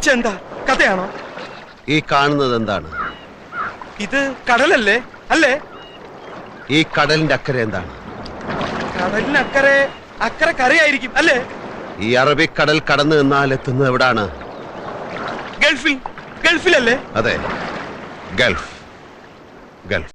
എന്താ കഥയാണോ? ഈ കാണുന്നത് എന്താണ്? ഇത് കടലല്ലേ? അല്ലേ? ഈ കടലിന്റെ അക്കരെ എന്താണ്? കടലിനക്കരെ അക്കരെ കരയായിരിക്കും അല്ലേ? ഈ അറബിക്കടൽ കടന്നു നിന്നാൽ എത്തുന്നത് എവിടാണ്? ഗൾഫിൽ. ഗൾഫിലല്ലേ? അതെ, ഗൾഫ്. ഗൾഫ്.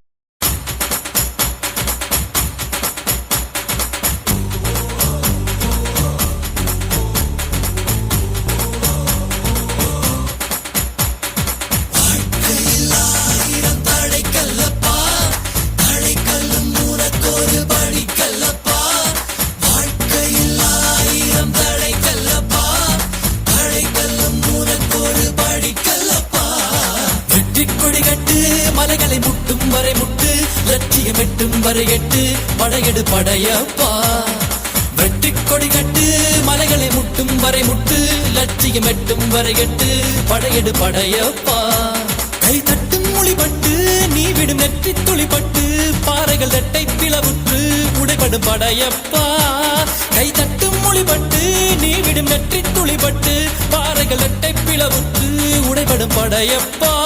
மலைகளை முட்டும் வரை முட்டு, லட்சியம் எட்டும் வரை எட்டு, படையெடு படையப்பா. வெட்டி கொடி கட்டு, மலைகளை முட்டும் வரை முட்டு, லட்சியம் எட்டும் வரை எட்டு, படையெடு படையப்பா. கை தட்டும் மொழிபட்டு, நீ விடும் நெற்றி துளிப்பட்டு, பாறைகள் ரெட்டை பிளவுற்று உடைபடும் படையப்பா. கை தட்டும் மொழிபட்டு, நீ விடும் நெற்றி துளிப்பட்டு, பாறைகள் ரெட்டை பிளவுற்று உடைபடும் படையப்பா.